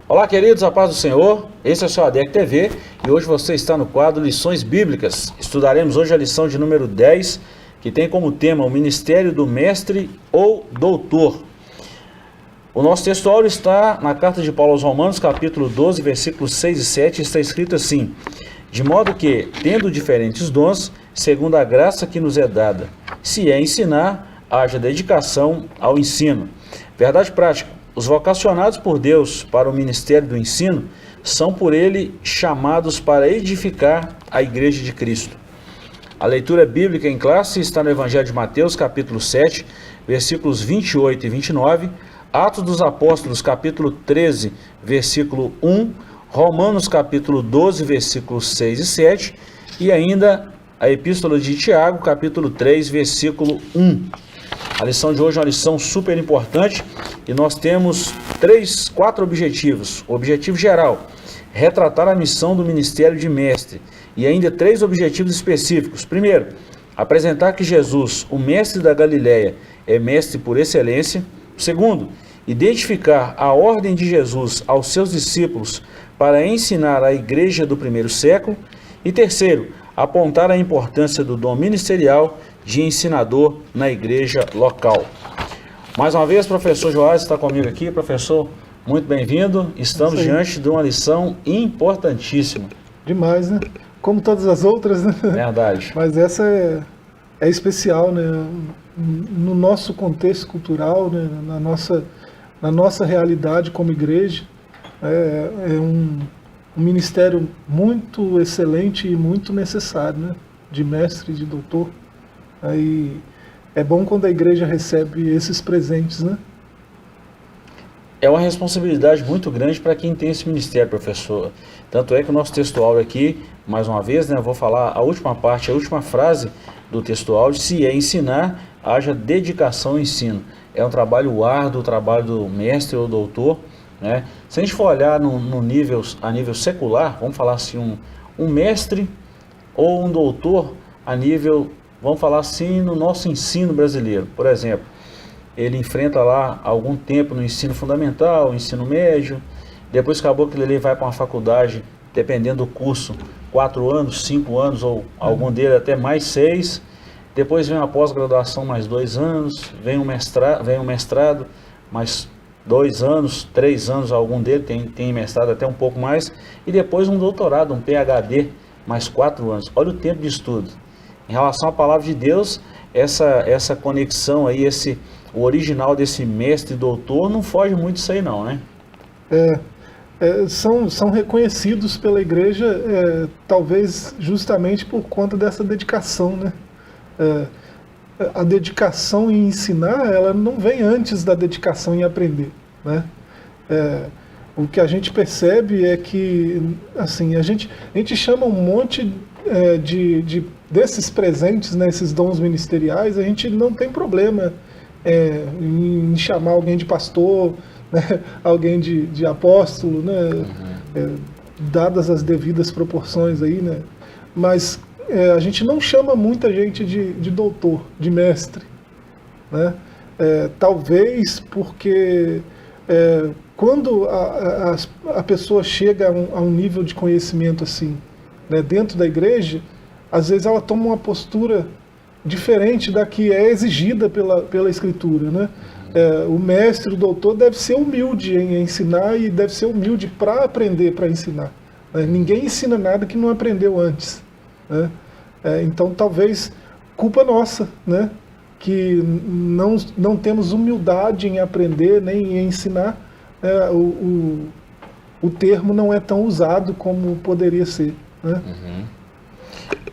Olá, queridos, a paz do Senhor. Esse é o seu ADEC TV e hoje você está no quadro Lições Bíblicas. Estudaremos hoje a lição de número 10, que tem como tema o ministério do mestre ou doutor. O nosso textuário está na carta de Paulo aos Romanos, capítulo 12, versículos 6 e 7, está escrito assim: de modo que, tendo diferentes dons, segundo a graça que nos é dada, se é ensinar, haja dedicação ao ensino. Verdade prática: os vocacionados por Deus para o ministério do ensino são por ele chamados para edificar a igreja de Cristo. A leitura bíblica em classe está no Evangelho de Mateus, capítulo 7, versículos 28 e 29, Atos dos Apóstolos, capítulo 13, versículo 1, Romanos, capítulo 12, versículos 6 e 7, e ainda a Epístola de Tiago, capítulo 3, versículo 1. A lição de hoje é uma lição super importante e nós temos quatro objetivos. O objetivo geral: retratar a missão do ministério de mestre, e ainda 3 objetivos específicos. Primeiro, apresentar que Jesus, o mestre da Galileia, é mestre por excelência. Segundo, identificar a ordem de Jesus aos seus discípulos para ensinar a igreja do primeiro século. E terceiro, apontar a importância do dom ministerial de ensinador na igreja local. Mais uma vez, professor Joás está comigo aqui. Professor, muito bem-vindo. Estamos diante de uma lição importantíssima. Demais, né? Como todas as outras, né? Verdade. Mas essa é especial, né? No nosso contexto cultural, né? Na nossa realidade como igreja, é um ministério muito excelente e muito necessário, né? De mestre, de doutor. Aí é bom quando a igreja recebe esses presentes, né? É uma responsabilidade muito grande para quem tem esse ministério, professor. Tanto é que o nosso textual aqui, mais uma vez, né, eu vou falar a última parte, a última frase do textual: se é ensinar, haja dedicação ao ensino. É um trabalho árduo, o trabalho do mestre ou doutor, né? Se a gente for olhar a nível secular, vamos falar assim, um mestre ou um doutor a nível, vamos falar assim, no nosso ensino brasileiro. Por exemplo, ele enfrenta lá algum tempo no ensino fundamental, ensino médio, depois acabou que ele vai para uma faculdade, dependendo do curso, 4 anos, 5 anos, ou algum dele até mais 6, depois vem uma pós-graduação mais 2 anos, vem um mestrado mais 2 anos, 3 anos, algum dele tem mestrado até um pouco mais, e depois um doutorado, um PhD, mais 4 anos. Olha o tempo de estudo. Em relação à palavra de Deus, essa conexão aí, o original desse mestre e doutor não foge muito disso aí não, né? São reconhecidos pela igreja, talvez justamente por conta dessa dedicação, né? A dedicação em ensinar, ela não vem antes da dedicação em aprender, né? O que a gente percebe é que, assim, a gente chama um monte desses presentes, né, esses dons ministeriais. A gente não tem problema em chamar alguém de pastor, né, alguém de apóstolo, né, dadas as devidas proporções aí, né, mas a gente não chama muita gente de doutor, de mestre, né, talvez porque quando a pessoa chega a um nível de conhecimento assim, né, dentro da igreja, às vezes ela toma uma postura diferente da que é exigida pela Escritura, né? O mestre, o doutor, deve ser humilde em ensinar e deve ser humilde para aprender, para ensinar, né? Ninguém ensina nada que não aprendeu antes, né? Então, talvez, culpa nossa, né? Que não temos humildade em aprender nem em ensinar. O termo não é tão usado como poderia ser, né?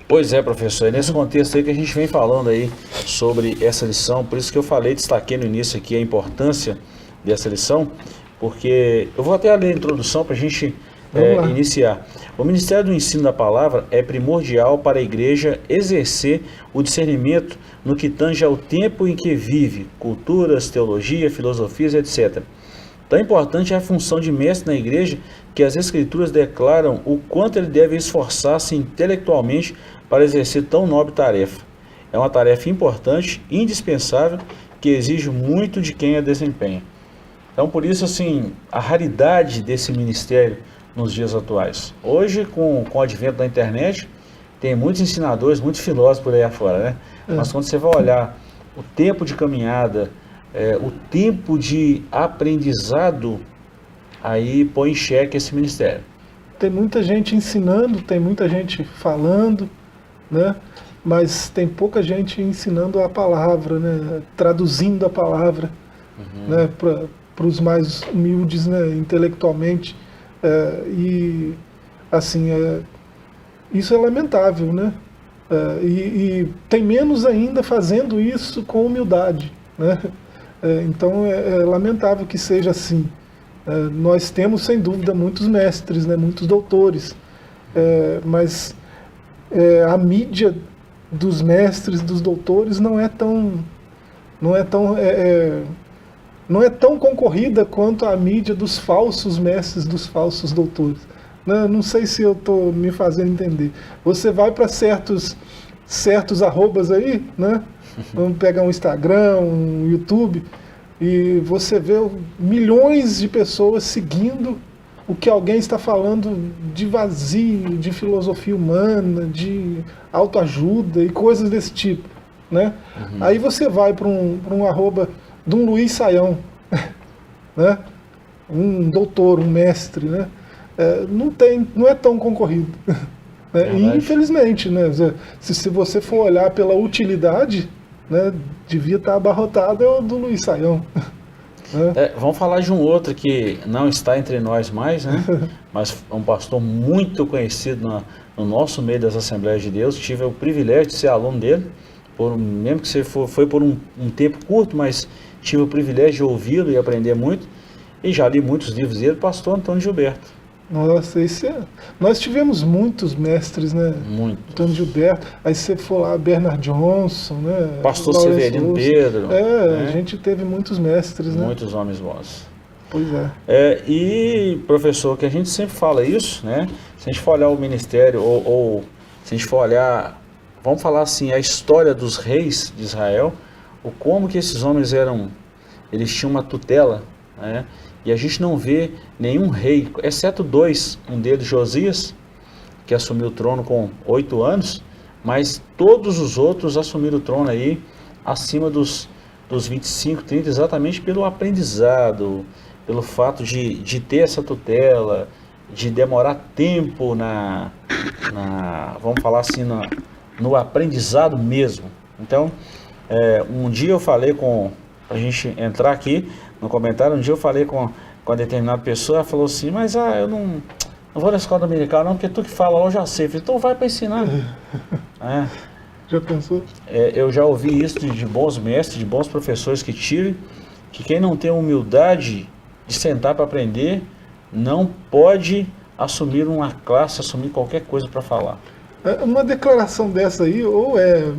Pois é, professor, é nesse contexto aí que a gente vem falando aí sobre essa lição. Por isso que eu destaquei no início aqui a importância dessa lição, porque eu vou até ler a introdução para a gente iniciar. O ministério do ensino da palavra é primordial para a igreja exercer o discernimento no que tange ao tempo em que vive, culturas, teologia, filosofias, etc. Tão importante é a função de mestre na igreja que as Escrituras declaram o quanto ele deve esforçar-se intelectualmente para exercer tão nobre tarefa. É uma tarefa importante, indispensável, que exige muito de quem a desempenha. Então, por isso, assim, a raridade desse ministério nos dias atuais. Hoje, com o advento da internet, tem muitos ensinadores, muitos filósofos por aí afora, né? Mas quando você vai olhar o tempo de caminhada, o tempo de aprendizado, aí põe em xeque esse ministério. Tem muita gente ensinando, tem muita gente falando, né? Mas tem pouca gente ensinando a palavra, né? Traduzindo a palavra, né? Para os mais humildes, né? Intelectualmente. E assim, isso é lamentável, né? E tem menos ainda fazendo isso com humildade, né? Então é lamentável que seja assim. Nós temos, sem dúvida, muitos mestres, né? Muitos doutores, mas a mídia dos mestres, dos doutores, não é tão concorrida quanto a mídia dos falsos mestres, dos falsos doutores. Não sei se eu estou me fazendo entender. Você vai para certos arrobas aí, né? Vamos pegar um Instagram, um YouTube, e você vê milhões de pessoas seguindo o que alguém está falando de vazio, de filosofia humana, de autoajuda e coisas desse tipo, né? Aí você vai para um arroba de um Luiz Saião, né? Um doutor, um mestre, né? Não é tão concorrido. Né? E, infelizmente, né? Se você for olhar pela utilidade, né? Devia estar abarrotado do Luiz Saião. Né? Vamos falar de um outro que não está entre nós mais, né? Mas é um pastor muito conhecido no nosso meio das Assembleias de Deus. Tive o privilégio de ser aluno dele, mesmo que foi por um tempo curto, mas tive o privilégio de ouvi-lo e aprender muito. E já li muitos livros dele, pastor Antônio Gilberto. Nossa, nós tivemos muitos mestres, né? Muito. Antônio Gilberto, aí você for lá, Bernard Johnson, né? Pastor Severino Pedro. Né? A gente teve muitos mestres, né? Muitos homens bons. Pois é. E, professor, que a gente sempre fala isso, né? Se a gente for olhar o ministério, ou se a gente for olhar, vamos falar assim, a história dos reis de Israel, como que esses homens eles tinham uma tutela, né? E a gente não vê nenhum rei, exceto dois, um deles Josias, que assumiu o trono com 8 anos, mas todos os outros assumiram o trono aí acima dos 25, 30, exatamente pelo aprendizado, pelo fato de ter essa tutela, de demorar tempo vamos falar assim, no aprendizado mesmo. Então, um dia eu falei a gente entrar aqui no comentário, um dia eu falei com a determinada pessoa, ela falou assim, mas eu não vou na escola dominical não, porque tu que fala lá eu já sei. Eu falei, então vai para ensinar. Já pensou? Eu já ouvi isso de bons mestres, de bons professores que quem não tem humildade de sentar para aprender, não pode assumir uma classe, assumir qualquer coisa para falar. Uma declaração dessa aí, ou é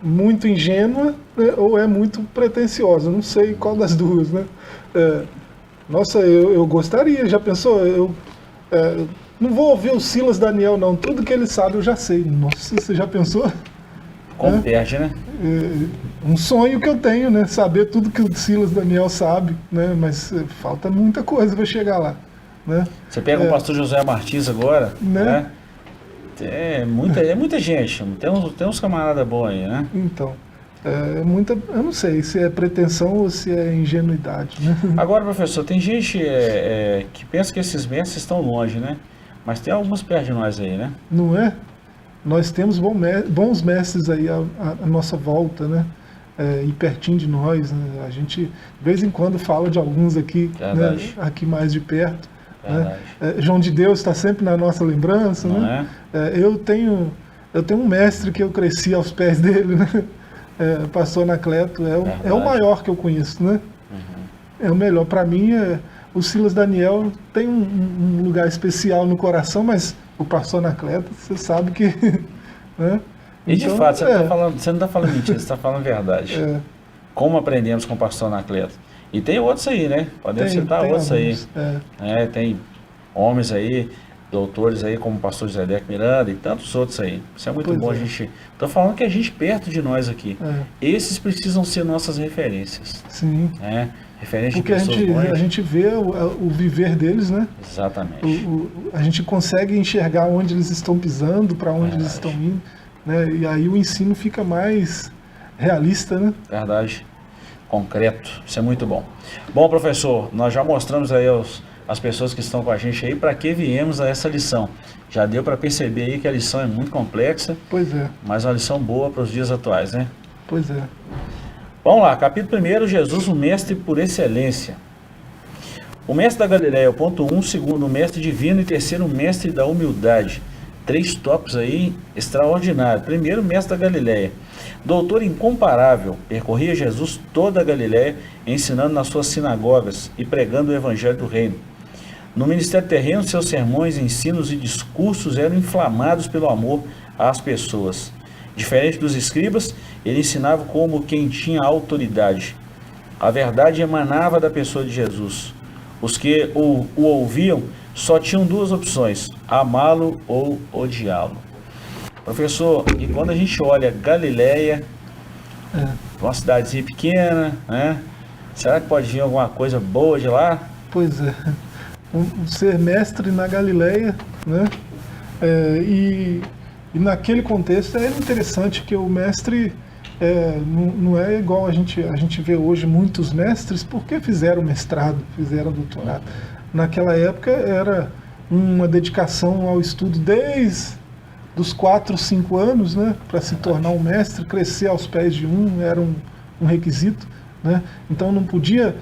muito ingênua, né, ou é muito pretensiosa, não sei qual das duas, né? Nossa, eu gostaria, já pensou? Eu não vou ouvir o Silas Daniel não, tudo que ele sabe eu já sei. Nossa, você já pensou? Como perde, né? Um sonho que eu tenho, né? Saber tudo que o Silas Daniel sabe, né? Mas falta muita coisa para chegar lá, né? Você pega o pastor José Martins agora, né? É muita gente, tem uns camaradas bons aí, né? Então, eu não sei se é pretensão ou se é ingenuidade, né? Agora, professor, tem gente que pensa que esses mestres estão longe, né? Mas tem alguns perto de nós aí, né? Não é? Nós temos bons mestres aí à nossa volta, né? E pertinho de nós, né? A gente, de vez em quando, fala de alguns aqui, né? Aqui mais de perto. Né? João de Deus está sempre na nossa lembrança, não né? Eu tenho um mestre que eu cresci aos pés dele, né? Pastor Anacleto, é o maior que eu conheço, né? É o melhor. Para mim, o Silas Daniel tem um lugar especial no coração, mas o pastor Anacleto, você sabe que... né? E de fato, você não está falando mentira, você está falando verdade. Como aprendemos com o pastor Anacleto. E tem outros aí, né? Podemos citar outros alguns, aí. Tem homens aí, doutores aí, como o pastor José Deco Miranda e tantos outros aí. Isso é muito bom a gente... Estou falando que a gente perto de nós aqui. Esses precisam ser nossas referências. Sim. referente Porque de pessoas doentes. a gente vê o viver deles, né? Exatamente. A gente consegue enxergar onde eles estão pisando, para onde eles Verdade. estão indo, né? E aí o ensino fica mais realista, né? Verdade. Concreto. Isso é muito bom. Bom, professor, nós já mostramos aí as pessoas que estão com a gente aí para que viemos a essa lição. Já deu para perceber aí que a lição é muito complexa, Pois é, mas uma lição boa para os dias atuais, né? pois é. Vamos lá, capítulo 1, Jesus, o mestre por excelência. O mestre da Galileia, o ponto 1, segundo, o mestre divino e terceiro, o mestre da humildade. 3 tópicos aí extraordinários. Primeiro, mestre da Galileia. Doutor incomparável, percorria Jesus toda a Galileia, ensinando nas suas sinagogas e pregando o evangelho do reino. No ministério terreno, seus sermões, ensinos e discursos eram inflamados pelo amor às pessoas. Diferente dos escribas, ele ensinava como quem tinha autoridade. A verdade emanava da pessoa de Jesus. Os que o ouviam só tinham 2 opções: amá-lo ou odiá-lo. Professor, e quando a gente olha Galileia, uma cidadezinha pequena, né? Será que pode vir alguma coisa boa de lá? Pois é. Ser mestre na Galileia, né? E naquele contexto é interessante que o mestre não é igual a gente vê hoje muitos mestres, porque fizeram mestrado, fizeram doutorado. Naquela época era uma dedicação ao estudo desde dos 4, 5 anos, né? Para se tornar um mestre, crescer aos pés de era um requisito, né? Então não podia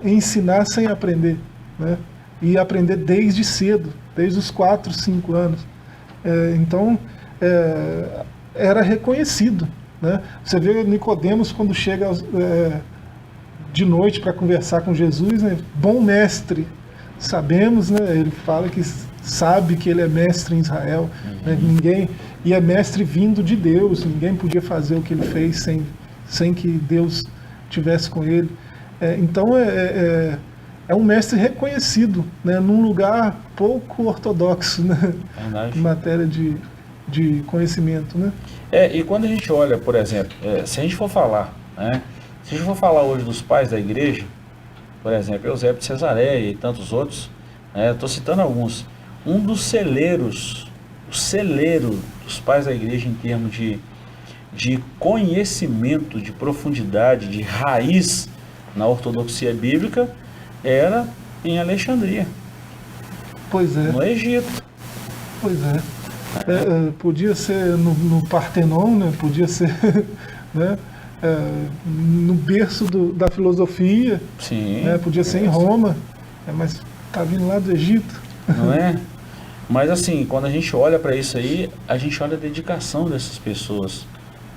ensinar sem aprender, né? E aprender desde cedo, desde os 4, 5 anos. Então, era reconhecido, né? Você vê Nicodemos quando chega de noite para conversar com Jesus, né? Bom mestre, sabemos, né? Ele fala que sabe que ele é mestre em Israel, né? E é mestre vindo de Deus, ninguém podia fazer o que ele fez sem que Deus tivesse com ele. Então, é um mestre reconhecido, né, num lugar pouco ortodoxo, né, em matéria de conhecimento, né? E quando a gente olha, por exemplo, se a gente for falar, né, se a gente for falar hoje dos pais da igreja, por exemplo, Eusébio de Cesareia e tantos outros, estou citando alguns, um dos celeiros, o celeiro dos pais da igreja em termos de conhecimento, de profundidade, de raiz na ortodoxia bíblica, era em Alexandria. Pois é. No Egito. Pois é. Podia ser no Partenon, né? Podia ser né? No berço da filosofia. Sim. Né? Podia ser em Roma, mas está vindo lá do Egito. Não é? Mas assim, quando a gente olha para isso aí, a gente olha a dedicação dessas pessoas.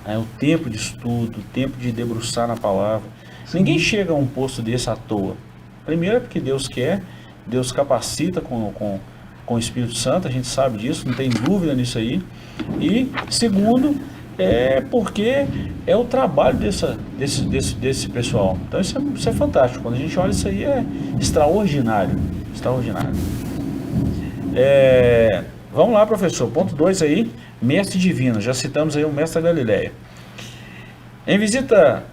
O tempo de estudo, o tempo de debruçar na palavra. Sim. Ninguém chega a um posto desse à toa. Primeiro é porque Deus quer, Deus capacita com o Espírito Santo, a gente sabe disso, não tem dúvida nisso aí. E segundo, é porque é o trabalho desse pessoal. Então isso é fantástico. Quando a gente olha isso aí, é extraordinário. Extraordinário. Vamos lá, professor. Ponto 2 aí, mestre divino. Já citamos aí o mestre da Galileia. Em visita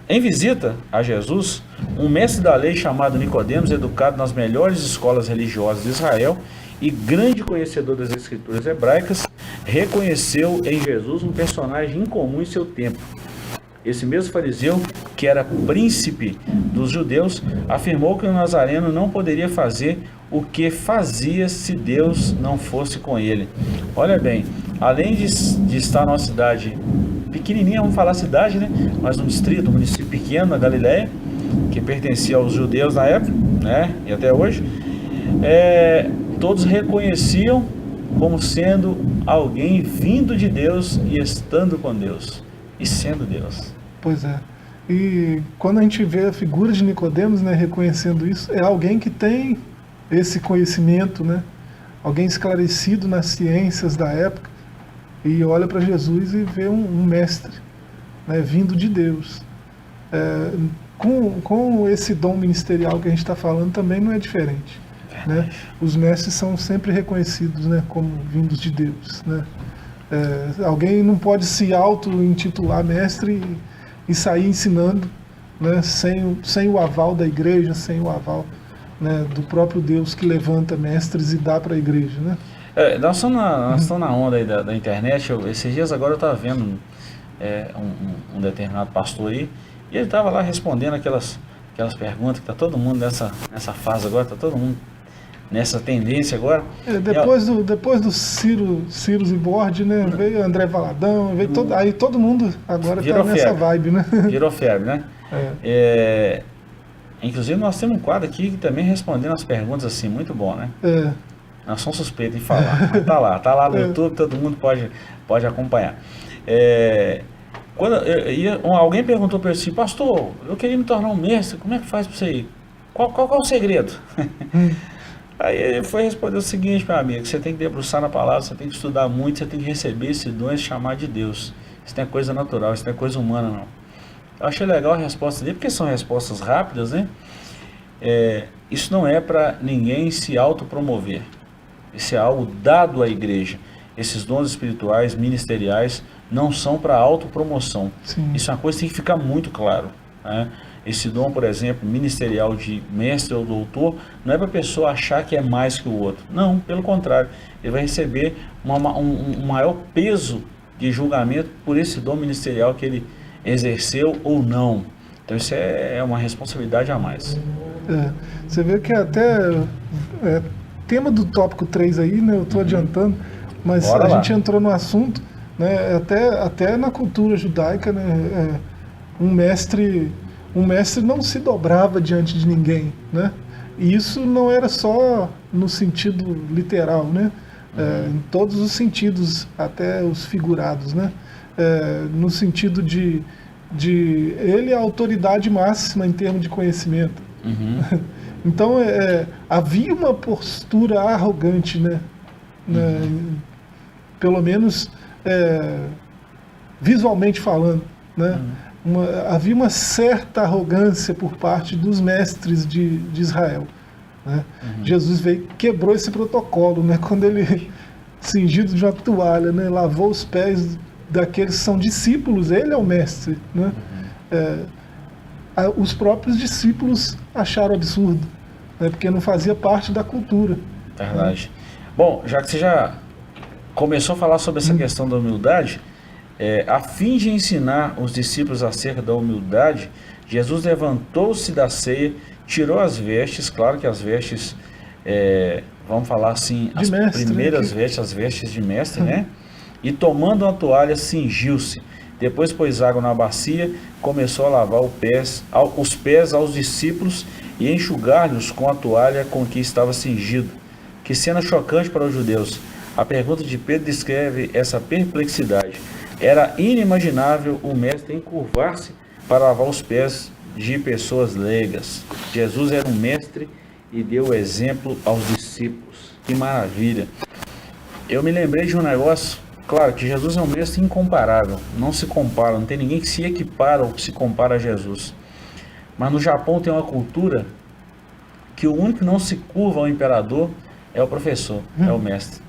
a Jesus, um mestre da lei chamado Nicodemos, educado nas melhores escolas religiosas de Israel e grande conhecedor das escrituras hebraicas, reconheceu em Jesus um personagem incomum em seu tempo. Esse mesmo fariseu, que era príncipe dos judeus, afirmou que o nazareno não poderia fazer o que fazia se Deus não fosse com ele. Olha bem, além de estar numa cidade pequenininha, vamos falar cidade, né? Mas um distrito, um município pequeno na Galileia, que pertencia aos judeus na época, né? E até hoje, todos reconheciam como sendo alguém vindo de Deus e estando com Deus e sendo Deus. Pois é. E quando a gente vê a figura de Nicodemos, né, reconhecendo isso, é alguém que tem esse conhecimento, né? Alguém esclarecido nas ciências da época, e olha para Jesus e vê um mestre, né, vindo de Deus. Com esse dom ministerial que a gente está falando também não é diferente. Né? Os mestres são sempre reconhecidos, né, como vindos de Deus. Né? Alguém não pode se auto-intitular mestre e sair ensinando, né, sem o aval da igreja, sem o aval, né, do próprio Deus que levanta mestres e dá para a igreja, né? Nós estamos na onda aí da internet. Esses dias agora eu estava vendo um determinado pastor aí, e ele estava lá respondendo aquelas perguntas que está todo mundo nessa fase agora, está todo mundo nessa tendência agora. Depois do Ciro Zibord, né, veio André Valadão, veio aí todo mundo agora está nessa vibe, né? Virou febre, né? Inclusive nós temos um quadro aqui que também respondendo as perguntas assim, muito bom, né? Nós somos suspeitos em falar, mas tá lá no YouTube, todo mundo pode acompanhar. Alguém perguntou para ele assim, pastor, eu queria me tornar um mestre, como é que faz para você ir? Qual é o segredo? Aí ele foi responder o seguinte, meu amigo, você tem que debruçar na palavra, você tem que estudar muito, você tem que receber esse dom e chamar de Deus. Isso não é coisa natural, isso não é coisa humana, não. Eu achei legal a resposta dele, porque são respostas rápidas, né? Isso não é para ninguém se autopromover. Isso é algo dado à igreja. Esses dons espirituais, ministeriais, não são para autopromoção. Sim. Isso é uma coisa que tem que ficar muito claro, né? Esse dom, por exemplo, ministerial de mestre ou doutor, não é para a pessoa achar que é mais que o outro. Não, pelo contrário. Ele vai receber um maior peso de julgamento por esse dom ministerial que ele exerceu ou não. Então isso é uma responsabilidade a mais. Você vê que até tema do tópico 3 aí, né, eu estou adiantando, mas Bora a lá. gente entrou no assunto, né, até na cultura judaica, né, um mestre não se dobrava diante de ninguém, né? E isso não era só no sentido literal, né? Em todos os sentidos, até os figurados, né? No sentido de ele é a autoridade máxima em termos de conhecimento. Então havia uma postura arrogante, né? Pelo menos visualmente falando, né? Havia uma certa arrogância por parte dos mestres de Israel, né? Jesus quebrou esse protocolo, né? Quando ele, cingido de uma toalha, né, lavou os pés daqueles que são discípulos, ele é o mestre, né? Os próprios discípulos acharam absurdo, né? Porque não fazia parte da cultura. Verdade. Bom, já que você já começou a falar sobre essa questão da humildade, a fim de ensinar os discípulos acerca da humildade, Jesus levantou-se da ceia, tirou as vestes, claro que as vestes, vamos falar assim, as primeiras vestes, as vestes de mestre, né? E tomando uma toalha, cingiu-se. Depois pôs água na bacia, começou a lavar os pés aos discípulos e enxugar-lhes com a toalha com que estava cingido. Que cena chocante para os judeus. A pergunta de Pedro descreve essa perplexidade. Era inimaginável o mestre encurvar-se para lavar os pés de pessoas leigas. Jesus era um mestre e deu exemplo aos discípulos. Que maravilha! Eu me lembrei de um negócio, claro que Jesus é um mestre incomparável, não se compara, não tem ninguém que se equipara ou que se compara a Jesus. Mas no Japão tem uma cultura que o único que não se curva ao imperador é o professor, é o mestre.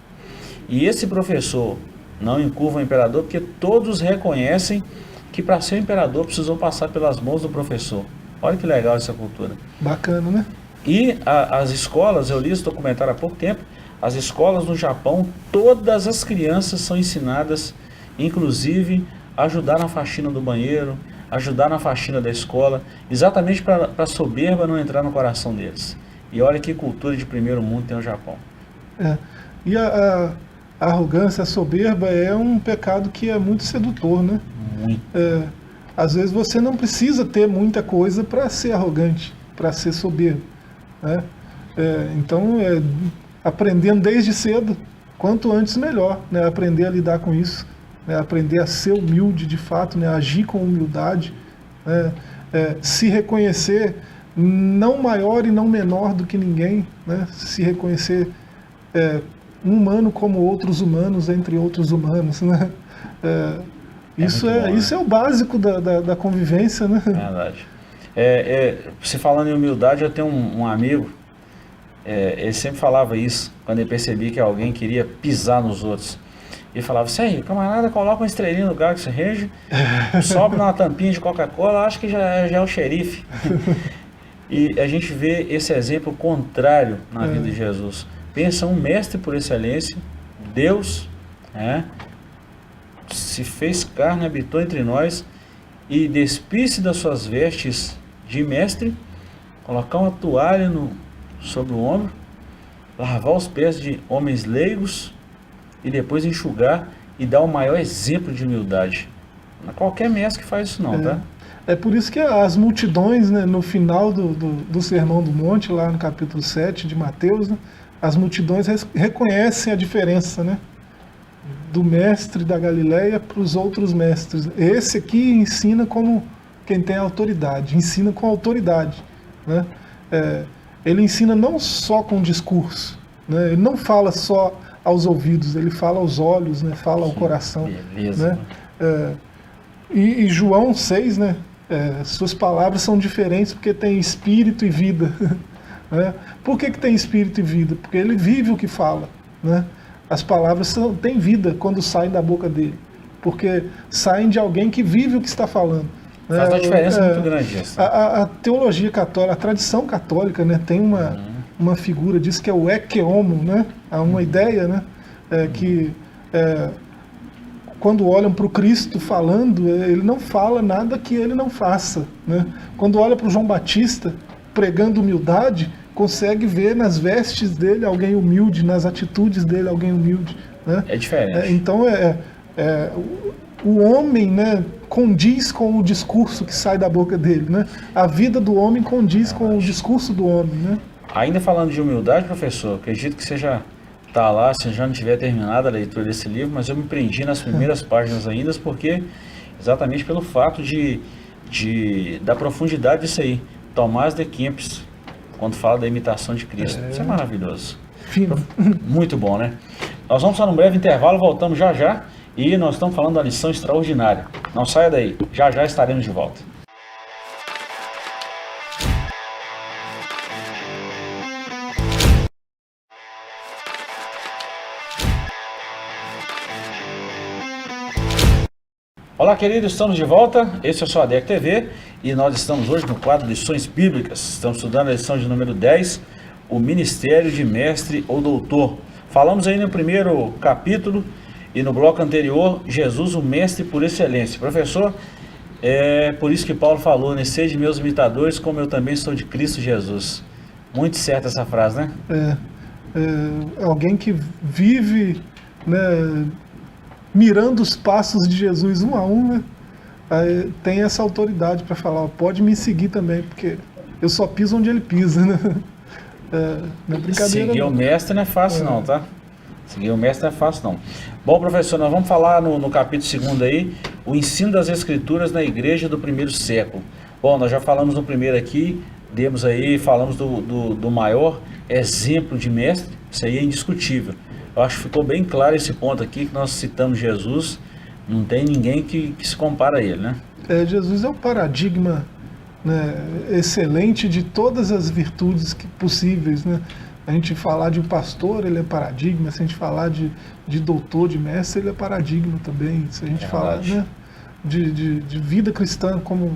E esse professor não encurva o imperador porque todos reconhecem que para ser imperador precisou passar pelas mãos do professor. Olha que legal essa cultura. Bacana, né? E as escolas, eu li esse documentário há pouco tempo, as escolas no Japão, todas as crianças são ensinadas, inclusive, a ajudar na faxina do banheiro, ajudar na faxina da escola, exatamente para a soberba não entrar no coração deles. E olha que cultura de primeiro mundo tem o Japão. E a arrogância, a soberba é um pecado que é muito sedutor, né? Muito. Às vezes você não precisa ter muita coisa para ser arrogante, para ser soberbo, né? Então, aprendendo desde cedo, quanto antes melhor, né? Aprender a lidar com isso, né? Aprender a ser humilde de fato, né? Agir com humildade, né? Se reconhecer não maior e não menor do que ninguém, né? Se reconhecer um humano como outros humanos, entre outros humanos, né? Isso é o básico da convivência, né? Verdade. Você falando em humildade, eu tenho um amigo, ele sempre falava isso, quando ele percebia que alguém queria pisar nos outros. Ele falava assim, aí, camarada, coloca uma estrelinha no Galaxy Range, sobe numa tampinha de Coca-Cola, acho que já é o xerife. E a gente vê esse exemplo contrário na vida de Jesus. Pensa um mestre por excelência, Deus, se fez carne, habitou entre nós e despisse das suas vestes de mestre, colocar uma toalha sobre o ombro, lavar os pés de homens leigos e depois enxugar e dar o maior exemplo de humildade. Não é qualquer mestre que faz isso não, tá? É por isso que as multidões, né, no final do Sermão do Monte, lá no capítulo 7 de Mateus, né, as multidões reconhecem a diferença, né, do mestre da Galileia para os outros mestres. Esse aqui ensina como quem tem autoridade, ensina com autoridade, né? Ele ensina não só com discurso, né? Ele não fala só aos ouvidos, ele fala aos olhos, né? Fala ao coração. Beleza. Né? E João 6, né? Suas palavras são diferentes porque tem espírito e vida. Né? Por que tem espírito e vida? Porque ele vive o que fala, né? As palavras têm vida quando saem da boca dele, porque saem de alguém que vive o que está falando. Faz uma diferença muito grande isso. A teologia católica, a tradição católica, né, tem uma figura disso que é o ecce homo, né? Há uma ideia, né, quando olham para o Cristo falando, ele não fala nada que ele não faça, né? Quando olha para o João Batista pregando humildade, consegue ver nas vestes dele alguém humilde, nas atitudes dele alguém humilde, né? É diferente. Então o homem, né, condiz com o discurso que sai da boca dele, né? A vida do homem condiz com o discurso do homem, né? Ainda falando de humildade, professor, acredito que você já está lá, se já não tiver terminado a leitura desse livro, mas eu me prendi nas primeiras páginas ainda, porque exatamente pelo fato da profundidade disso aí. Tomás de Kempis, quando fala da imitação de Cristo. Isso é maravilhoso. Fino. Muito bom, né? Nós vamos para um breve intervalo, voltamos já já, e nós estamos falando da lição extraordinária. Não saia daí, já já estaremos de volta. Olá, queridos, estamos de volta. Esse é o seu ADEC TV e nós estamos hoje no quadro Lições Bíblicas. Estamos estudando a lição de número 10, o Ministério de Mestre ou Doutor. Falamos aí no primeiro capítulo e no bloco anterior, Jesus, o Mestre por excelência. Professor, é por isso que Paulo falou, né? Sede meus imitadores, como eu também sou de Cristo Jesus. Muito certa essa frase, né? Alguém que vive, né, mirando os passos de Jesus um a um, né? Tem essa autoridade para falar, pode me seguir também, porque eu só piso onde ele pisa, né? Não é brincadeira. Seguir o mestre não é fácil não, tá? Seguir o mestre não é fácil não. Bom, professor, nós vamos falar no capítulo 2 aí, o ensino das Escrituras na igreja do primeiro século. Bom, nós já falamos no primeiro aqui, falamos do maior exemplo de mestre, isso aí é indiscutível. Eu acho que ficou bem claro esse ponto aqui, que nós citamos Jesus, não tem ninguém que se compara a ele, né? Jesus é o paradigma, né, excelente de todas as virtudes possíveis, né? A gente falar de um pastor, ele é paradigma. Se a gente falar de doutor, de mestre, ele é paradigma também. Se a gente falar, né, de vida cristã como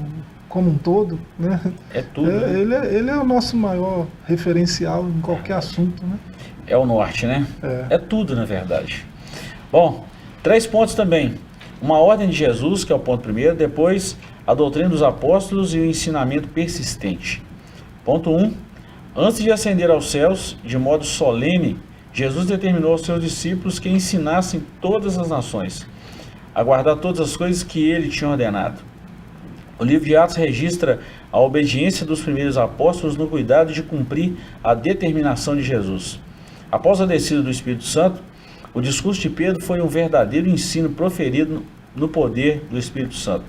um todo, né? É tudo. Ele é o nosso maior referencial em qualquer assunto, né? É o norte, né? É tudo, na verdade. Bom, 3 pontos também. Uma ordem de Jesus, que é o ponto primeiro. Depois, a doutrina dos apóstolos e o ensinamento persistente. Ponto 1. Antes de ascender aos céus, de modo solene, Jesus determinou aos seus discípulos que ensinassem todas as nações a guardar todas as coisas que ele tinha ordenado. O livro de Atos registra a obediência dos primeiros apóstolos no cuidado de cumprir a determinação de Jesus. Após a descida do Espírito Santo, o discurso de Pedro foi um verdadeiro ensino proferido no poder do Espírito Santo.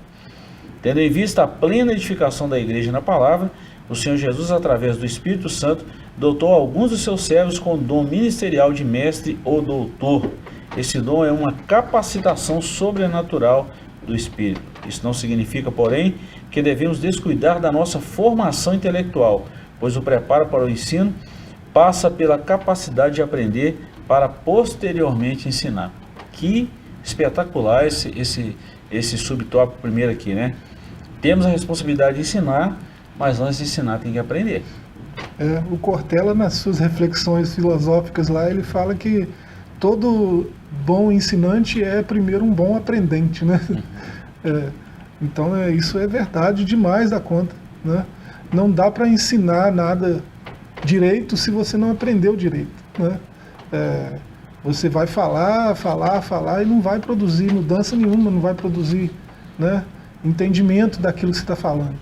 Tendo em vista a plena edificação da igreja na palavra, o Senhor Jesus, através do Espírito Santo, dotou alguns dos seus servos com o dom ministerial de mestre ou doutor. Esse dom é uma capacitação sobrenatural do Espírito. Isso não significa, porém, que devemos descuidar da nossa formação intelectual, pois o preparo para o ensino passa pela capacidade de aprender para posteriormente ensinar. Que espetacular esse subtópico primeiro aqui, né? Temos a responsabilidade de ensinar, mas antes de ensinar tem que aprender. O Cortella, nas suas reflexões filosóficas lá, ele fala que todo bom ensinante é primeiro um bom aprendente, né? Então isso é verdade demais da conta, né? Não dá para ensinar nada direito se você não aprendeu direito, né? Você vai falar e não vai produzir mudança nenhuma, não vai produzir, né, entendimento daquilo que você está falando.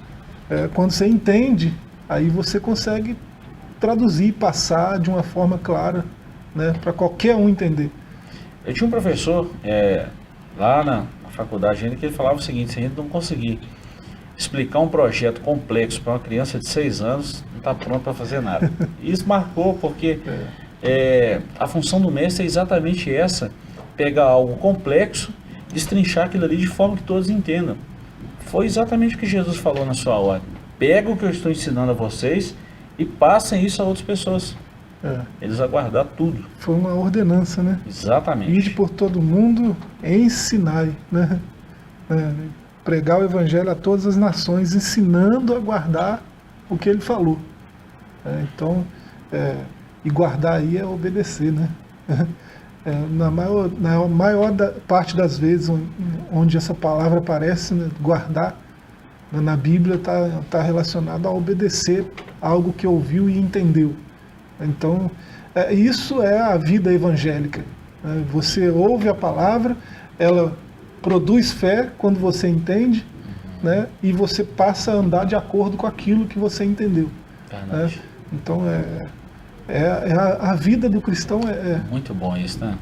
Quando você entende, aí você consegue traduzir, passar de uma forma clara, né, para qualquer um entender. Eu tinha um professor lá na faculdade ainda que ele falava o seguinte: se a gente não conseguir explicar um projeto complexo para uma criança de 6 anos, não está pronto para fazer nada. Isso marcou porque a função do mestre é exatamente essa: pegar algo complexo, destrinchar aquilo ali de forma que todos entendam. Foi exatamente o que Jesus falou na sua ordem: pega o que eu estou ensinando a vocês e passem isso a outras pessoas. Eles aguardar tudo. Foi uma ordenança, né? Exatamente. Ide por todo mundo, ensinai, né? Pregar o evangelho a todas as nações, ensinando a guardar o que ele falou. Então, e guardar aí é obedecer, né? Na maior parte das vezes onde essa palavra aparece, né, guardar, na Bíblia está relacionado a obedecer algo que ouviu e entendeu. Então, isso é a vida evangélica. Você ouve a palavra, ela produz fé quando você entende, né, e você passa a andar de acordo com aquilo que você entendeu. Então, a vida do cristão muito bom isso, né?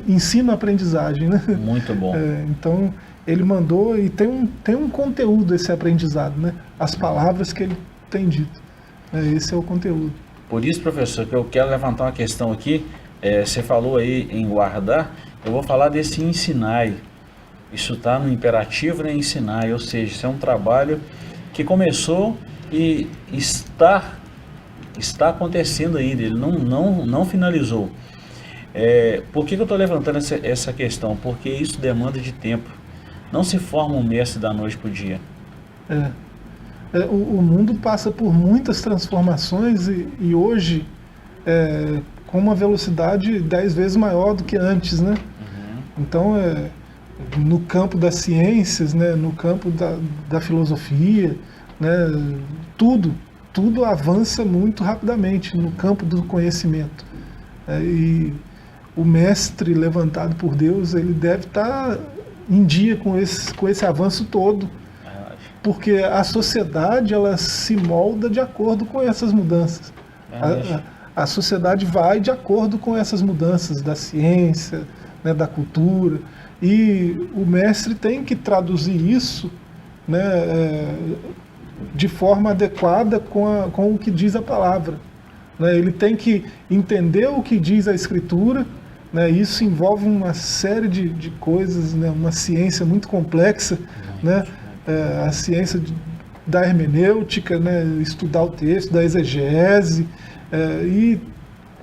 Ensino-aprendizagem, né? Muito bom. Então, ele mandou, e tem um conteúdo esse aprendizado, né? As palavras que ele tem dito. Esse é o conteúdo. Por isso, professor, que eu quero levantar uma questão aqui. Você falou aí em guardar, eu vou falar desse ensinai. Isso está no imperativo, né? Ensinar, ou seja, isso é um trabalho que começou e está acontecendo ainda, ele não finalizou. Por que eu estou levantando essa questão? Porque isso demanda de tempo. Não se forma um mestre da noite para o dia. O mundo passa por muitas transformações e hoje com uma velocidade 10 vezes maior do que antes, né? Então, no campo das ciências, né, no campo da filosofia, né, tudo avança muito rapidamente no campo do conhecimento. E o mestre levantado por Deus, ele deve estar em dia com esse avanço todo, porque a sociedade, ela se molda de acordo com essas mudanças. A sociedade vai de acordo com essas mudanças da ciência, né, da cultura, e o mestre tem que traduzir isso, né, de forma adequada com o que diz a palavra. Ele tem que entender o que diz a Escritura, né, isso envolve uma série de coisas, né, uma ciência muito complexa, né, a ciência da hermenêutica, né, estudar o texto, da exegese, e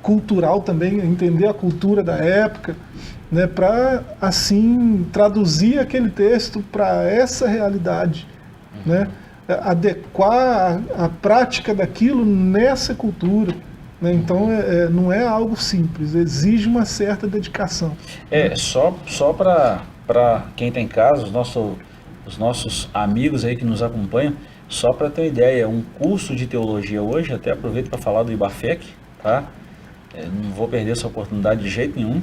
cultural também, entender a cultura da época, né, para assim traduzir aquele texto para essa realidade, né, adequar a prática daquilo nessa cultura, né? Então não é algo simples, exige uma certa dedicação. Só para quem está em casa, os nossos amigos aí que nos acompanham, só para ter uma ideia, um curso de teologia hoje, até aproveito para falar do IBAFEC, tá? Não vou perder essa oportunidade de jeito nenhum,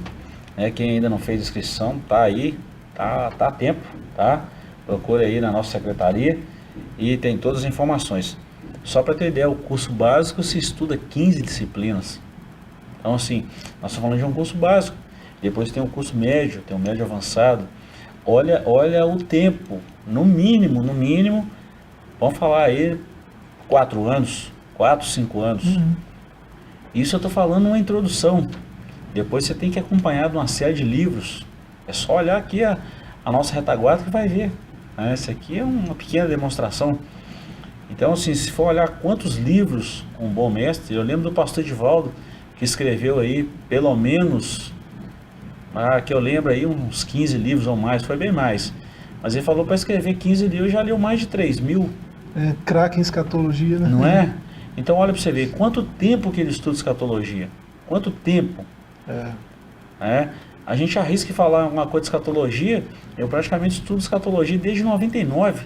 né? Quem ainda não fez inscrição, tá aí, tá a tempo, tá? Procure aí na nossa secretaria e tem todas as informações. Só para ter ideia, o curso básico se estuda 15 disciplinas. Então, assim, nós estamos falando de um curso básico. Depois tem um curso médio, tem um médio avançado. Olha o tempo, no mínimo, vamos falar aí 4 anos, 4, 5 anos. Isso eu estou falando uma introdução. Depois você tem que acompanhar de uma série de livros. É só olhar aqui a nossa retaguarda que vai ver. Essa aqui é uma pequena demonstração. Então, assim, se for olhar quantos livros um bom mestre, eu lembro do pastor Edivaldo, que escreveu aí pelo menos que eu lembro aí, uns 15 livros ou mais, foi bem mais. Mas ele falou para escrever 15 livros, já leu mais de 3.000. Craque em escatologia, né? Não é? Então olha para você ver, quanto tempo que ele estuda escatologia? Quanto tempo? A gente arrisca falar uma coisa de escatologia, eu praticamente estudo escatologia desde 99.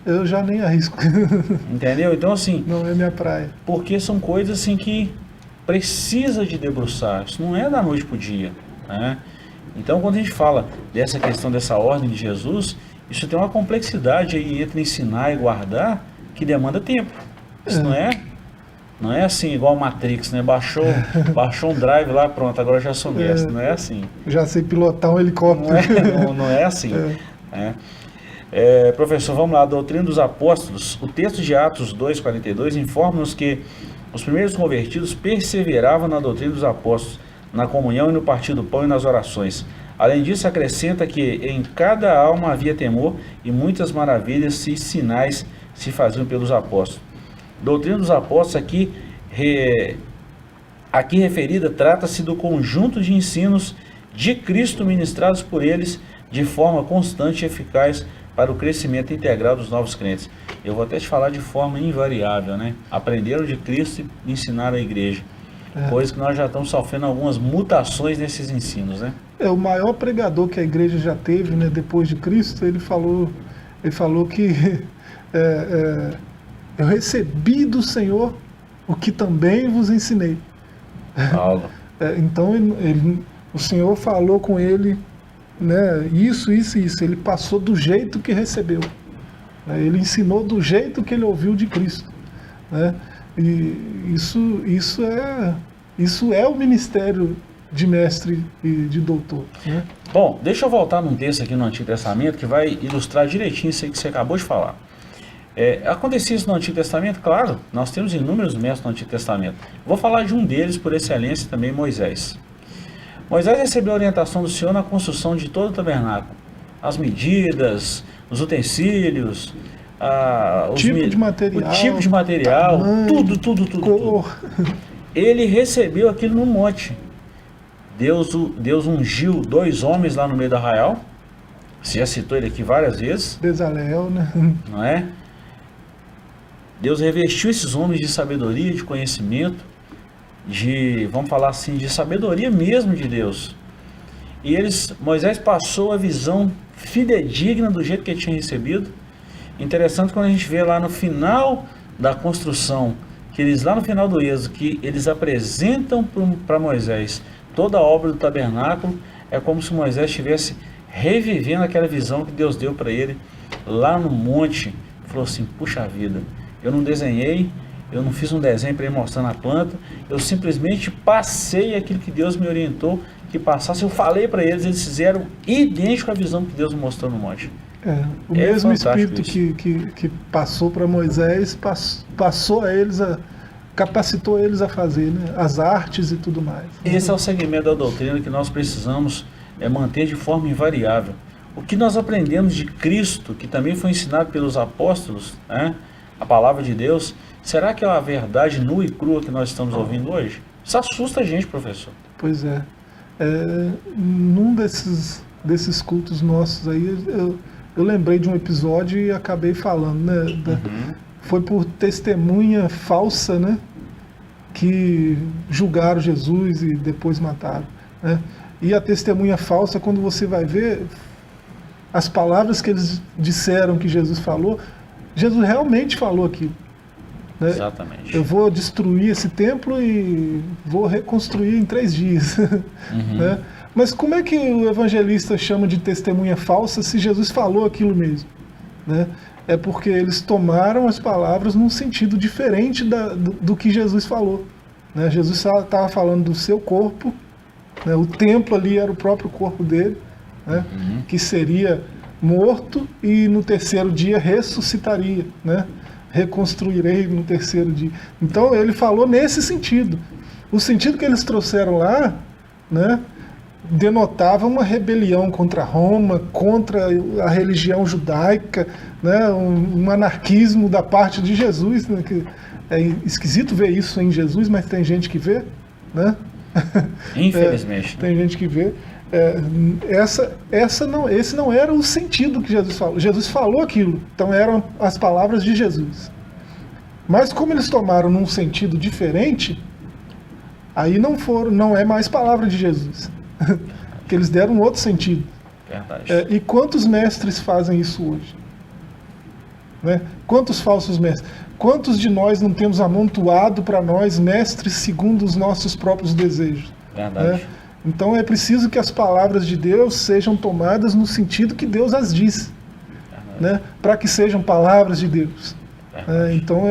Eu já nem arrisco. Entendeu? Então assim... Não é minha praia. Porque são coisas assim que precisa de debruçar, isso não é da noite para o dia, né? Então quando a gente fala dessa questão dessa ordem de Jesus, isso tem uma complexidade aí entre ensinar e guardar que demanda tempo. Isso não é assim igual Matrix, né? Baixou um drive lá, pronto, agora já sou mestre. Não é assim. Já sei pilotar um helicóptero. Não é assim. Professor, vamos lá, a doutrina dos apóstolos. O texto de Atos 2:42 informa-nos que os primeiros convertidos perseveravam na doutrina dos apóstolos, na comunhão e no partir do pão e nas orações. Além disso, acrescenta que em cada alma havia temor e muitas maravilhas e sinais se faziam pelos apóstolos. Doutrina dos apóstolos aqui referida trata-se do conjunto de ensinos de Cristo ministrados por eles de forma constante e eficaz para o crescimento integral dos novos crentes. Eu vou até te falar de forma invariável, né? Aprenderam de Cristo e ensinaram a igreja. Coisa que nós já estamos sofrendo algumas mutações nesses ensinos, né? O maior pregador que a igreja já teve, né, depois de Cristo, ele falou que eu recebi do Senhor o que também vos ensinei. Paulo. Então o Senhor falou com ele, né, isso. Ele passou do jeito que recebeu. Ele ensinou do jeito que ele ouviu de Cristo. Né? E isso é o ministério de mestre e de doutor. Né? Bom, deixa eu voltar num texto aqui no Antigo Testamento que vai ilustrar direitinho isso aí que você acabou de falar. Acontecia isso no Antigo Testamento? Claro, nós temos inúmeros mestres no Antigo Testamento. Vou falar de um deles por excelência também, Moisés. Moisés recebeu a orientação do Senhor na construção de todo o tabernáculo. As medidas, os utensílios, o tipo de material, tamanho, tudo. Ele recebeu aquilo no monte. Deus ungiu 2 homens lá no meio do arraial. Você já citou ele aqui várias vezes. Bezalel, né? Não é? Deus revestiu esses homens de sabedoria, de conhecimento, vamos falar assim, de sabedoria mesmo de Deus. E Moisés passou a visão fidedigna do jeito que ele tinha recebido. Interessante quando a gente vê lá no final da construção, lá no final do Êxodo, que eles apresentam para Moisés toda a obra do tabernáculo, é como se Moisés estivesse revivendo aquela visão que Deus deu para ele lá no monte. Falou assim, puxa vida, eu não desenhei, eu não fiz um desenho para ele mostrando a planta, eu simplesmente passei aquilo que Deus me orientou que passasse, eu falei para eles, eles fizeram idêntico à visão que Deus me mostrou no monte. O mesmo Espírito que passou para Moisés, passou a eles, capacitou eles a fazer, né, as artes e tudo mais. Esse é o segmento da doutrina que nós precisamos manter de forma invariável. O que nós aprendemos de Cristo, que também foi ensinado pelos apóstolos, né, a palavra de Deus, será que é a verdade nua e crua que nós estamos ouvindo hoje? Isso assusta a gente, professor. Pois é. Num desses cultos nossos aí, eu lembrei de um episódio e acabei falando, né? Foi por testemunha falsa, né? Que julgaram Jesus e depois mataram, né? E a testemunha falsa, quando você vai ver as palavras que eles disseram que Jesus falou, Jesus realmente falou aquilo. Né? Exatamente. Eu vou destruir esse templo e vou reconstruir em 3 dias. Né? Mas como é que o evangelista chama de testemunha falsa se Jesus falou aquilo mesmo? Né? É porque eles tomaram as palavras num sentido diferente do que Jesus falou. Né? Jesus estava falando do seu corpo, né? O templo ali era o próprio corpo dele, né? Que seria morto e no 3º dia ressuscitaria, né? Reconstruirei no 3º dia. Então ele falou nesse sentido. O sentido que eles trouxeram lá, né, denotava uma rebelião contra Roma, contra a religião judaica, né, um anarquismo da parte de Jesus, né, que é esquisito ver isso em Jesus, mas tem gente que vê, né? Infelizmente. Tem gente que vê. Esse não era o sentido que Jesus falou. Jesus falou aquilo, então eram as palavras de Jesus. Mas como eles tomaram num sentido diferente, aí não é mais palavra de Jesus. Porque eles deram um outro sentido. Verdade. E quantos mestres fazem isso hoje? Né? Quantos falsos mestres? Quantos de nós não temos amontoado para nós mestres segundo os nossos próprios desejos? Verdade. Né? Então é preciso que as palavras de Deus sejam tomadas no sentido que Deus as disse, né? Para que sejam palavras de Deus. Então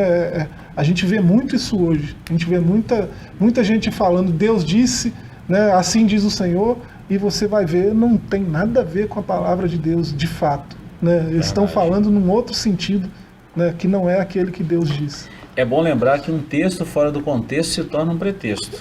a gente vê muito isso hoje. A gente vê muita gente falando, Deus disse, né? Assim diz o Senhor, e você vai ver, não tem nada a ver com a palavra de Deus de fato. Né? Eles estão falando num outro sentido, né? Que não é aquele que Deus disse. É bom lembrar que um texto fora do contexto se torna um pretexto.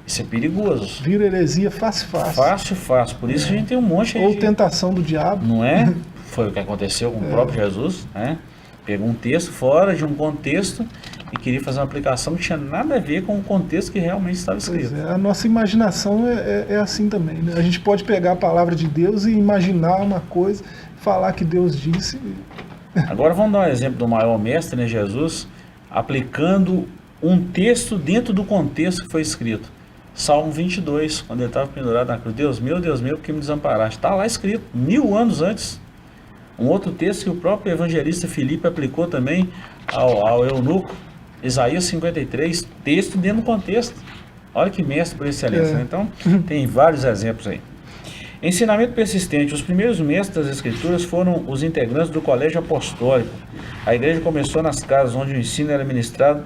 Isso é perigoso. Vira heresia fácil. Fácil. Por isso a gente tem um monte aí. Ou tentação do diabo. Não é? Foi o que aconteceu com o próprio Jesus, né? Pegou um texto fora de um contexto e queria fazer uma aplicação que tinha nada a ver com o contexto que realmente estava escrito. A nossa imaginação é assim também, né? A gente pode pegar a palavra de Deus e imaginar uma coisa, falar que Deus disse. Agora vamos dar um exemplo do maior mestre, né, Jesus, aplicando um texto dentro do contexto que foi escrito. Salmo 22, quando ele estava pendurado na cruz. Deus meu, por que me desamparaste? Está lá escrito, 1000 anos antes. Um outro texto que o próprio evangelista Filipe aplicou também ao eunuco, Isaías 53, texto dentro do contexto. Olha que mestre por excelência. Né? Então, tem vários exemplos aí. Ensinamento persistente. Os primeiros mestres das Escrituras foram os integrantes do colégio apostólico. A igreja começou nas casas onde o ensino era ministrado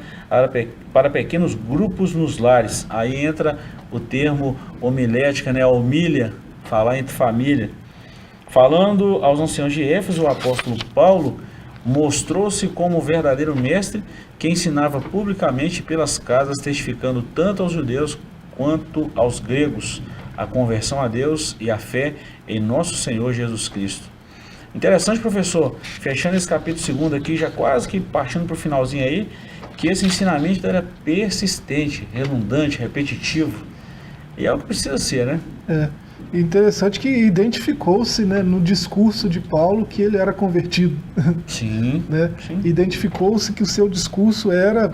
para pequenos grupos nos lares. Aí entra o termo homilética, né? A homília, falar entre família. Falando aos anciãos de Éfeso, o apóstolo Paulo mostrou-se como o verdadeiro mestre que ensinava publicamente pelas casas, testificando tanto aos judeus quanto aos gregos a conversão a Deus e a fé em nosso Senhor Jesus Cristo. Interessante, professor, fechando esse capítulo 2 aqui, já quase que partindo para o finalzinho aí, que esse ensinamento era persistente, redundante, repetitivo, e é o que precisa ser, né? Interessante que identificou-se, né, no discurso de Paulo que ele era convertido. Sim, né? Sim. Identificou-se que o seu discurso era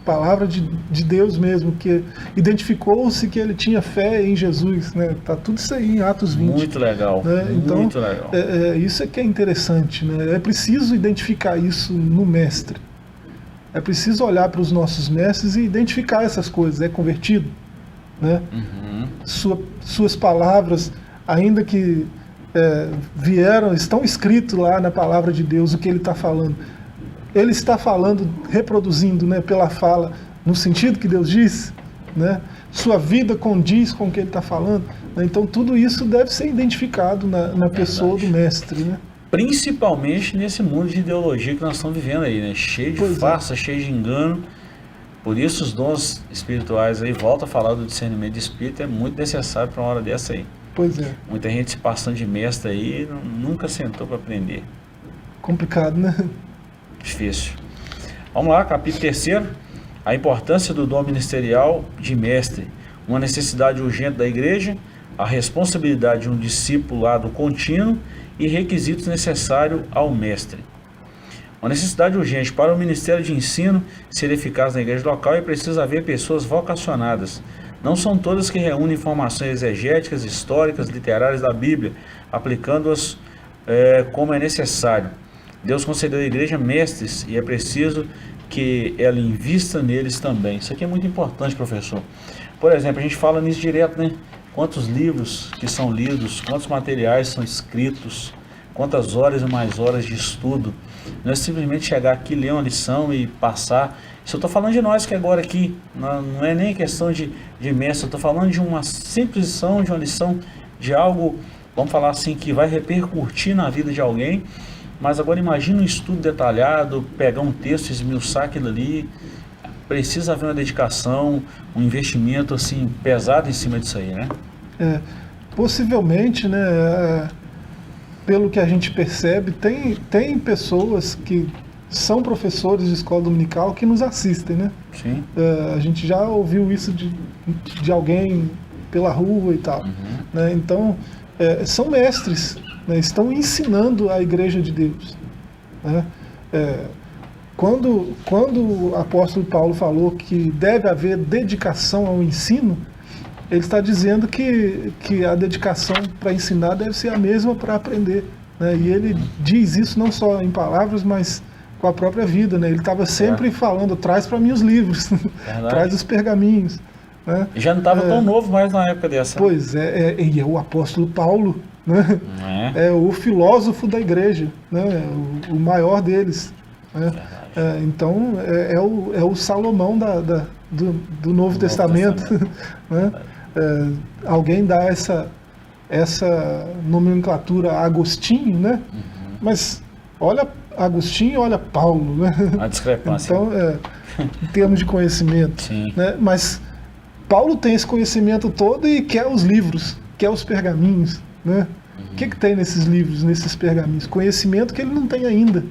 palavra de Deus mesmo, que identificou-se que ele tinha fé em Jesus, né? Tá tudo isso aí em Atos 20. Muito legal, né? Então, muito legal. Isso é que é interessante, né? É preciso identificar isso no mestre. É preciso olhar para os nossos mestres e identificar essas coisas. É convertido, né? Suas palavras, ainda que estão escritos lá na palavra de Deus o que ele está falando. Ele está falando, reproduzindo, né, pela fala, no sentido que Deus disse, né? Sua vida condiz com o que ele está falando. Né? Então tudo isso deve ser identificado na pessoa do mestre, né? Principalmente nesse mundo de ideologia que nós estamos vivendo aí, né? Cheio de farsa, cheio de engano. Por isso os dons espirituais aí, volta a falar do discernimento de espírito, é muito necessário para uma hora dessa aí. Pois é. Muita gente se passando de mestre aí, nunca sentou para aprender. Complicado, né? Difícil. Vamos lá, capítulo 3, a importância do dom ministerial de mestre, uma necessidade urgente da igreja, a responsabilidade de um discipulado contínuo e requisitos necessários ao mestre. Uma necessidade urgente para o ministério de ensino ser eficaz na igreja local é preciso haver pessoas vocacionadas. Não são todas que reúnem informações exegéticas, históricas, literárias da Bíblia, aplicando-as como é necessário. Deus concedeu à igreja mestres e é preciso que ela invista neles também. Isso aqui é muito importante, professor. Por exemplo, a gente fala nisso direto, né? Quantos livros que são lidos, quantos materiais são escritos, quantas horas e mais horas de estudo. Não é simplesmente chegar aqui, ler uma lição e passar. Isso eu estou falando de nós que agora aqui, não é nem questão de mestre, eu estou falando de uma simples lição, de uma lição de algo, vamos falar assim, que vai repercutir na vida de alguém. Mas agora imagina um estudo detalhado, pegar um texto, esmiuçar aquilo ali. Precisa haver uma dedicação, um investimento assim pesado em cima disso aí, né? Possivelmente, né? Pelo que a gente percebe, tem pessoas que são professores de escola dominical que nos assistem, né? Sim. A gente já ouviu isso de alguém pela rua e tal. Né? Então, são mestres, né? Estão ensinando a igreja de Deus. Né? Quando o apóstolo Paulo falou que deve haver dedicação ao ensino, ele está dizendo que a dedicação para ensinar deve ser a mesma para aprender. Né? E ele diz isso não só em palavras, mas com a própria vida. Né? Ele estava sempre falando, traz para mim os livros, traz os pergaminhos. Né? E já não estava tão novo mais na época dessa. Pois e é o apóstolo Paulo, né? É o filósofo da igreja, né? O maior deles. Né? Então é o Salomão do Novo Testamento. Né? Alguém dá essa nomenclatura a Agostinho, né? Mas olha Agostinho e olha Paulo. Né? A discrepância. Então, em termos de conhecimento. Sim. Né? Mas Paulo tem esse conhecimento todo e quer os livros, quer os pergaminhos. Né? O que tem nesses livros, nesses pergaminhos? Conhecimento que ele não tem ainda.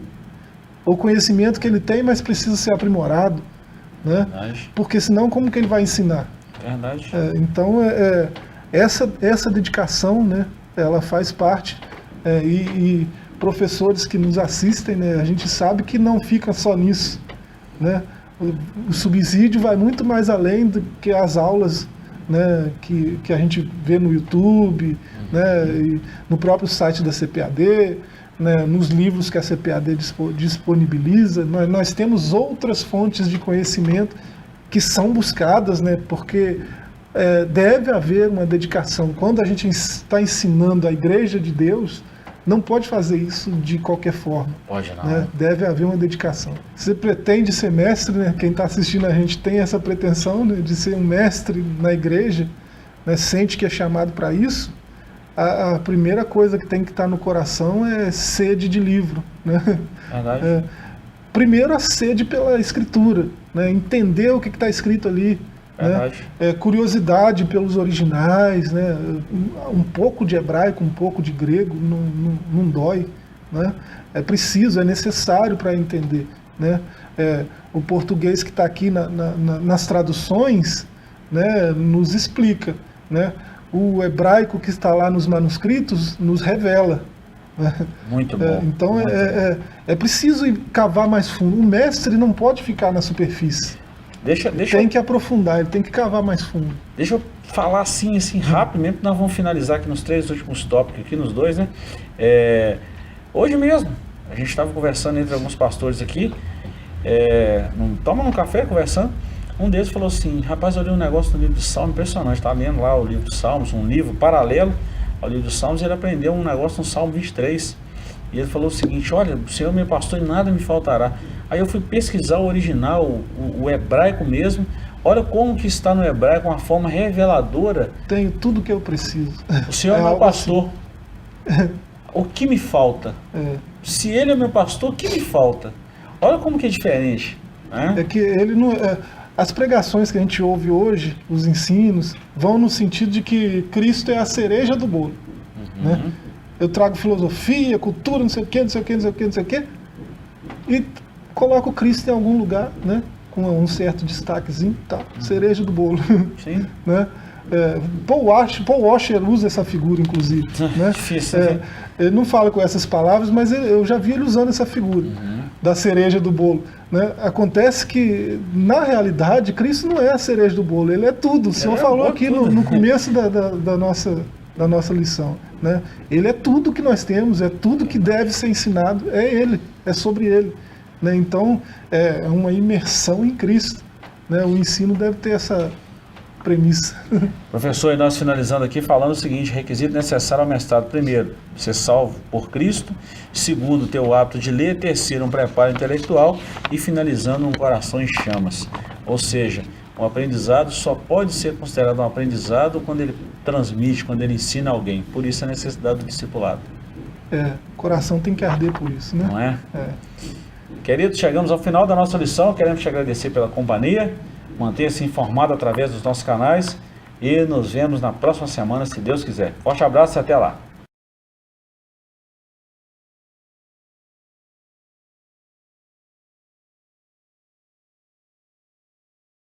Ou conhecimento que ele tem, mas precisa ser aprimorado. Né? Porque senão como que ele vai ensinar? Verdade. Então, essa dedicação, né, ela faz parte. E professores que nos assistem, né, a gente sabe que não fica só nisso. Né? O subsídio vai muito mais além do que as aulas, né, que a gente vê no YouTube, né, e no próprio site da CPAD, né, nos livros que a CPAD disponibiliza. Nós temos outras fontes de conhecimento que são buscadas, né, porque deve haver uma dedicação. Quando a gente está ensinando a igreja de Deus, não pode fazer isso de qualquer forma. Pode não. Né? Deve haver uma dedicação. Você pretende ser mestre, né? Quem está assistindo a gente tem essa pretensão, né, de ser um mestre na igreja, né? Sente que é chamado para isso. A primeira coisa que tem que estar no coração é sede de livro. Né? Verdade. Primeiro a sede pela escritura, né? Entender o que está escrito ali. Né? Curiosidade pelos originais, né? Um pouco de hebraico, um pouco de grego não dói. Né? É preciso, é necessário para entender. Né? O português que está aqui nas traduções, né, nos explica. Né? O hebraico que está lá nos manuscritos nos revela. Né? Muito bom. Então é preciso ir cavar mais fundo. O mestre não pode ficar na superfície. Tem que aprofundar, ele tem que cavar mais fundo. Deixa eu falar assim rápido mesmo, que nós vamos finalizar aqui nos 3 últimos tópicos, aqui nos 2, né? Hoje mesmo, a gente estava conversando entre alguns pastores aqui, tomando um café, conversando, um deles falou assim, rapaz, eu li um negócio no livro de Salmos, impressionante, estava lendo lá o livro de Salmos, um livro paralelo ao livro de Salmos, e ele aprendeu um negócio no Salmo 23, e ele falou o seguinte, olha, o Senhor é meu pastor e nada me faltará. Aí eu fui pesquisar o original, o hebraico mesmo. Olha como que está no hebraico, uma forma reveladora. Tenho tudo que eu preciso. O Senhor é meu pastor. Assim. O que me falta? Se Ele é meu pastor, o que me falta? Olha como que é diferente. Né? É que ele não... as pregações que a gente ouve hoje, os ensinos, vão no sentido de que Cristo é a cereja do bolo. Né? Eu trago filosofia, cultura, não sei o quê, não sei o quê, não sei o quê, não sei o quê. E coloco Cristo em algum lugar, né? Com um certo destaquezinho, tá? Cereja do bolo. Sim. Né? Paul Washer usa essa figura, inclusive. Né? Difícil, ele não fala com essas palavras, mas eu já vi ele usando essa figura da cereja do bolo. Né? Acontece que, na realidade, Cristo não é a cereja do bolo, ele é tudo. O Senhor falou aqui no começo da nossa lição. Né? Ele é tudo que nós temos, é tudo que deve ser ensinado, é Ele, é sobre Ele. Né? Então, é uma imersão em Cristo. Né? O ensino deve ter essa premissa. Professor, e nós finalizando aqui falando o seguinte, requisito necessário ao mestrado: primeiro, ser salvo por Cristo; segundo, ter o hábito de ler; terceiro, um preparo intelectual; e finalizando, um coração em chamas. Ou seja, um aprendizado só pode ser considerado um aprendizado quando ele transmite, quando ele ensina alguém. Por isso a necessidade do discipulado. O coração tem que arder por isso, né? Não é? Queridos, chegamos ao final da nossa lição. Queremos te agradecer pela companhia. Mantenha-se informado através dos nossos canais. E nos vemos na próxima semana, se Deus quiser. Forte abraço e até lá.